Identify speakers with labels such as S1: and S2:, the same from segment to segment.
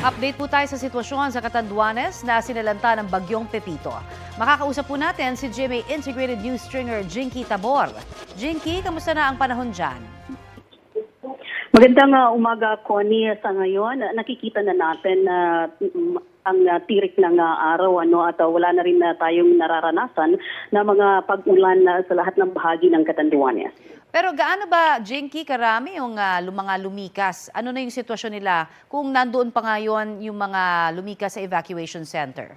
S1: Update po tayo sa sitwasyon sa Catanduanes na sinalanta ng bagyong Pepito. Makakausap po natin si GMA Integrated News Stringer Jinky Tabor. Jinky, kamusta na ang panahon dyan?
S2: Magandang umaga, Connie. Sa ngayon, nakikita na natin na ang tirik ng araw at wala na rin tayong nararanasan na mga pag-ulan sa lahat ng bahagi ng Catanduanes.
S1: Pero gaano ba, Jinky, karami yung mga lumikas? Ano na yung sitwasyon nila kung nandoon pa ngayon yung mga lumikas sa evacuation center?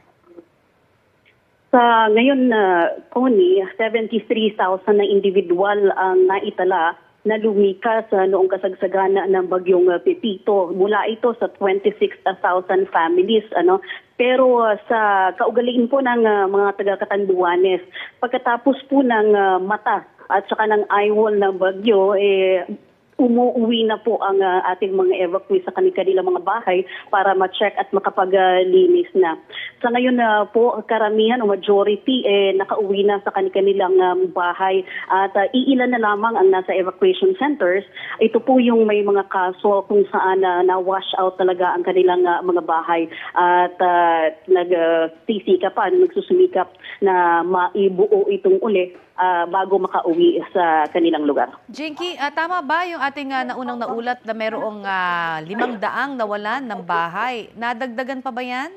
S2: Sa ngayon, Connie, 73,000 na individual ang naitala na lumikas noong kasagsagan ng bagyong Pepito. Mula ito sa 26,000 families. Pero sa kaugalian po ng mga taga-Catanduanes, pagkatapos po ng mata at saka ng eyewall ng bagyo, umuwi na po ang ating mga evacuees sa kanilang mga bahay para ma-check at makapaglinis na. Sa ngayon po, karamihan o majority nakauwi na sa kanilang bahay at iilan na lamang ang nasa evacuation centers. Ito po yung may mga kaso kung saan na-wash out talaga ang kanilang mga bahay at nagsusumikap na maibuo itong uli bago makauwi sa kanilang lugar.
S1: Jinky, tama ba yung ating naunang naulat na mayroong 500 nawalan ng bahay? Nadagdagan pa ba yan?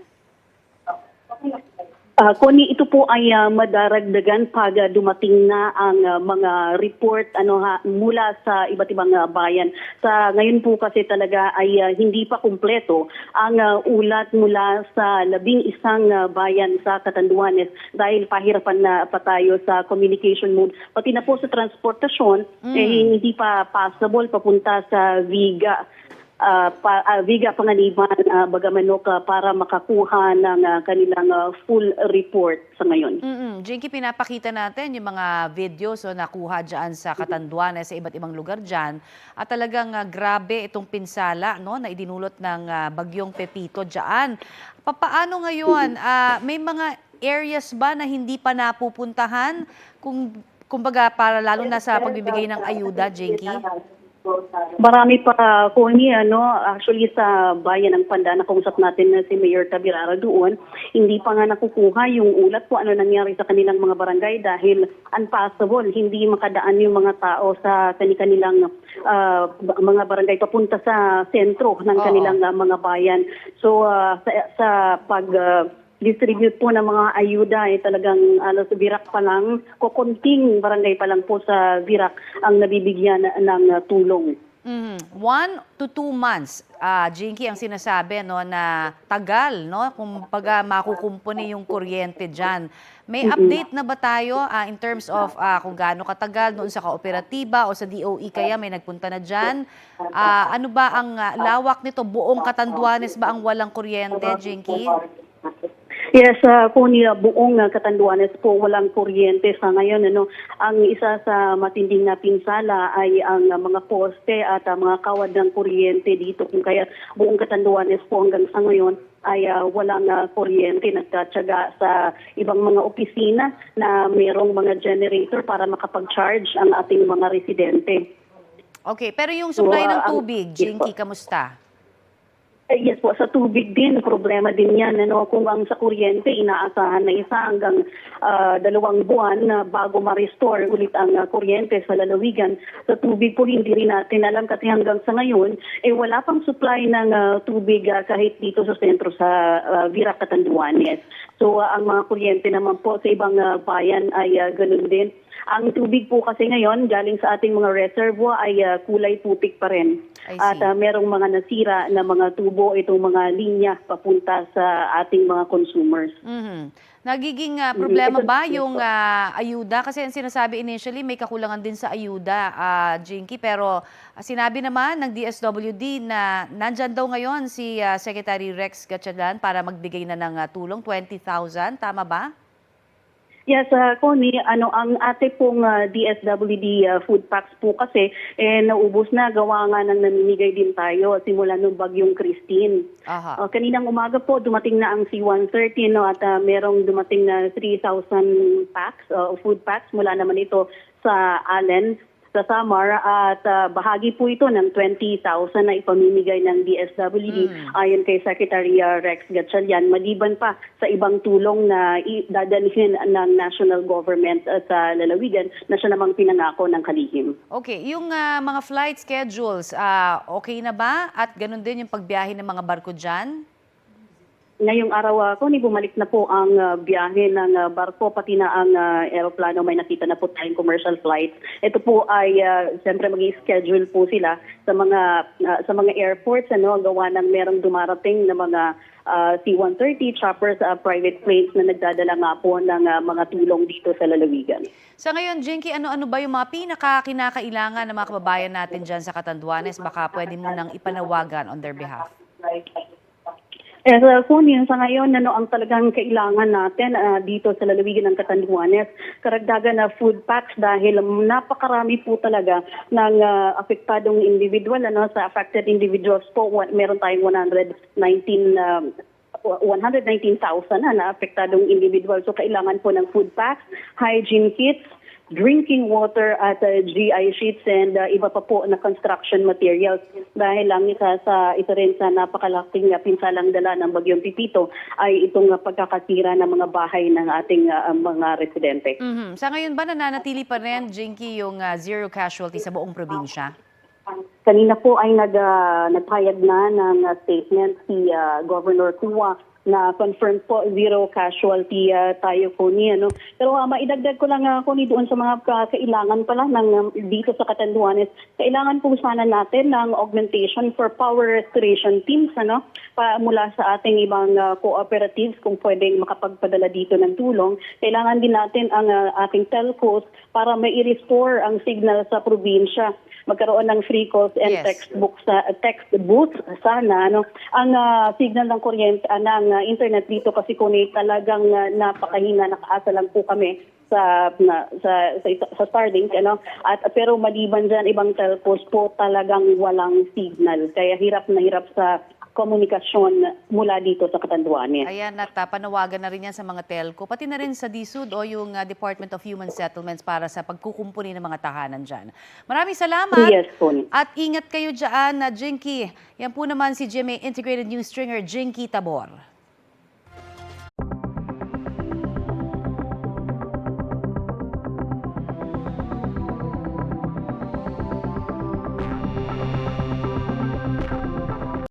S2: Connie, ito po ay madaragdagan pag dumating na ang mga report mula sa iba't ibang bayan. Sa ngayon po kasi talaga ay hindi pa kumpleto ang ulat mula sa 11 bayan sa Catanduanes dahil pahirapan na pa tayo sa communication mode. Pati na po sa transportasyon, hindi pa possible papunta sa Viga. Viga Panganiban, Bagamanok para makakuha ng kanilang full report sa ngayon.
S1: Jinky, pinapakita natin yung mga videos nakuha dyan sa Catanduanes, sa iba't ibang lugar dyan. At talagang grabe itong pinsala na idinulot ng bagyong Pepito dyan. Paano ngayon? May mga areas ba na hindi pa napupuntahan? Kumbaga para lalo na sa pagbibigay ng ayuda, Jinky?
S2: Marami pa, Connie, actually sa bayan ng Panda, nakausap natin na si Mayor Tabirara doon, hindi pa nga nakukuha yung ulat kung ano nangyari sa kanilang mga barangay dahil impossible, hindi makadaan yung mga tao sa kanilang mga barangay papunta sa sentro ng kanilang mga bayan. So sa distribute po ng mga ayuda talagang sa Virac pa lang, kukunting barangay pa lang po sa Virac ang nabibigyan ng tulong.
S1: 1 to 2 months, Jinky, ang sinasabi na tagal, kung makukumpuni yung kuryente dyan. May update na ba tayo in terms of kung gaano katagal noon sa kooperatiba o sa DOE kaya may nagpunta na dyan? Ano ba ang lawak nito? Buong Catanduanes ba ang walang kuryente, Jinky?
S2: Yes, Connie, buong Catanduanes po walang kuryente sa ngayon. Ang isa sa matinding na pinsala ay ang mga poste at mga kawad ng kuryente dito. Kung kaya buong Catanduanes po hanggang sa ngayon ay walang kuryente. Nagtatsaga sa ibang mga opisina na mayroong mga generator para makapag-charge ang ating mga residente.
S1: Okay, pero yung supply ng tubig, Jinky, kamusta?
S2: Yes po, sa tubig din, problema din yan. Kung ang sa kuryente, inaasahan na 1 hanggang 2 buwan bago ma-restore ulit ang kuryente sa lalawigan. Sa tubig po, hindi rin natin alam kasi hanggang sa ngayon, wala pang supply ng tubig kahit dito sa sentro sa Virac, Catanduanes. So ang mga kuryente naman po sa ibang bayan ay ganun din. Ang tubig po kasi ngayon, galing sa ating mga reservoir ay kulay putik pa rin. At merong mga nasira na mga tubo, itong mga linya papunta sa ating mga consumers.
S1: Nagiging problema ba yung ayuda? Kasi ang sinasabi initially, may kakulangan din sa ayuda, Jinky. Pero sinabi naman ng DSWD na nandyan daw ngayon si Secretary Rex Gatchalian para magbigay na ng tulong, 20,000. Tama ba?
S2: Yes, Connie, ang ate pong DSWD food packs po kasi naubos na, gawa nga ng namimigay din tayo simula nung bagyong Christine. Kaninang umaga po dumating na ang C-130 at merong dumating na 3,000 packs, food packs mula naman ito sa Allen sa Samar at bahagi po ito ng 20,000 na ipamimigay ng DSWD ayon kay Secretary Rex Gatchalian, maliban pa sa ibang tulong na dadalhin ng national government sa lalawigan na siya namang pinangako ng kalihim.
S1: Okay, yung mga flight schedules, okay na ba? At ganun din yung pagbiyahe ng mga barko dyan?
S2: Ngayong araw bumalik na po ang biyahe ng barko pati na ang eroplano. May nakita na po tayong commercial flights. Ito po ay siyempre mag-schedule po sila sa mga airports gawa ng merong dumarating na mga C-130 choppers, private planes na nagdadala nga po ng mga tulong dito sa lalawigan.
S1: Sa ngayon, Jinky, ano-ano ba yung mga pinaka-kinakailangan ng mga kababayan natin dyan sa Catanduanes? Baka pwede mo nang ipanawagan on their behalf.
S2: Sa ngayon, ang talagang kailangan natin dito sa lalawigan ng Catanduanes, karagdagan na food packs dahil napakarami po talaga ng apektadong individual. Sa affected individuals po, meron tayong 119,000 na apektadong individual. So kailangan po ng food packs, hygiene kits, drinking water at GI sheets and iba pa po na construction materials. Dahil lang isa rin sa napakalaking pinsalang dala ng Bagyong Pipito ay itong pagkakasira ng mga bahay ng ating mga residente.
S1: Sa ngayon ba nananatili pa rin, Jinky, yung zero casualty sa buong probinsya?
S2: Kanina po ay nagpayag na ng statement si Governor Tua na confirm po zero casualty tayo po Pero maidagdag ko lang doon sa mga kailangan pala ng dito sa Catanduanes. Kailangan po sana natin ng augmentation for power restoration teams mula sa ating ibang cooperatives kung pwedeng makapagpadala dito ng tulong. Kailangan din natin ang ating telcos para mai-restore ang signal sa probinsya. Magkaroon ng free calls and text booths sana ang signal ng kuryente ng internet dito kasi talagang napakahina, nakaasa lang po kami sa Starlink pero maliban diyan ibang telcos po talagang walang signal kaya hirap na hirap sa komunikasyon mula dito sa Catanduanes.
S1: Ayan, at panawagan na rin yan sa mga telco, pati na rin sa DSUD o yung Department of Human Settlements para sa pagkukumpuni ng mga tahanan dyan. Maraming salamat.
S2: Yes, po.
S1: At ingat kayo dyan, Jinky. Yan po naman si GMA Integrated News Stringer, Jinky Tabor.